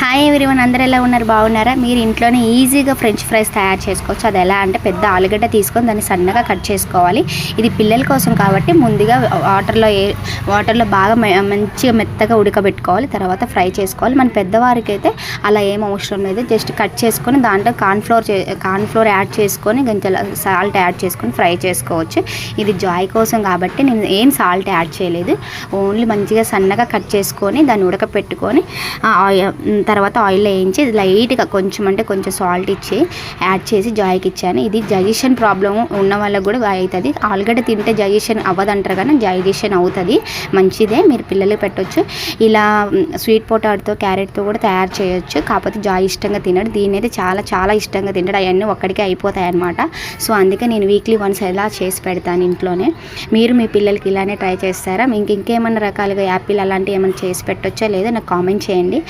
Hi everyone, అందరూ ఎలా ఉన్నారు? బాగున్నారా? మీరు ఇంట్లోనే ఈజీగా ఫ్రెంచ్ ఫ్రైస్ తయారు చేసుకోవచ్చు. అది ఎలా అంటే పెద్ద ఆలుగడ్డ తీసుకొని దాన్ని సన్నగా కట్ చేసుకోవాలి. ఇది పిల్లల కోసం కాబట్టి ముందుగా వాటర్లో బాగా మంచిగా మెత్తగా ఉడకబెట్టుకోవాలి. తర్వాత ఫ్రై చేసుకోవాలి. మన పెద్దవారికి అయితే అలా ఏం అవసరం లేదు. జస్ట్ కట్ చేసుకొని దాంట్లో కార్న్ఫ్లోర్ యాడ్ చేసుకొని కొంచెం సాల్ట్ యాడ్ చేసుకొని ఫ్రై చేసుకోవచ్చు. ఇది జాయ్ కోసం కాబట్టి నేను ఏం సాల్ట్ యాడ్ చేయలేదు. ఓన్లీ మంచిగా సన్నగా కట్ చేసుకొని దాన్ని ఉడకపెట్టుకొని తర్వాత ఆయిల్లో వేయించి లైట్గా కొంచెం సాల్ట్ ఇచ్చి యాడ్ చేసి జాయ్కి ఇచ్చాను. ఇది డైజెషన్ ప్రాబ్లం ఉన్న వాళ్ళకి కూడా అవుతుంది. ఆలుగడ్డ తింటే డైజెషన్ అవ్వదంటారు కానీ డైజెషన్ అవుతుంది, మంచిదే, మీరు పిల్లలకి పెట్టవచ్చు. ఇలా స్వీట్ పొటాటోతో క్యారెట్తో కూడా తయారు చేయొచ్చు. కాకపోతే జాయ్ ఇష్టంగా తినడు, దీని అయితే చాలా ఇష్టంగా తింటాడు. అవన్నీ ఒక్కడికే అయిపోతాయి అన్నమాట. సో అందుకే నేను వీక్లీ వన్స్ ఎలా చేసి పెడతాను ఇంట్లోనే. మీరు మీ పిల్లలకి ఇలానే ట్రై చేస్తారా? ఇంకేమైనా రకాలుగా యాపిల్ అలాంటివి ఏమైనా చేసి పెట్టొచ్చా లేదా నాకు కామెంట్ చేయండి.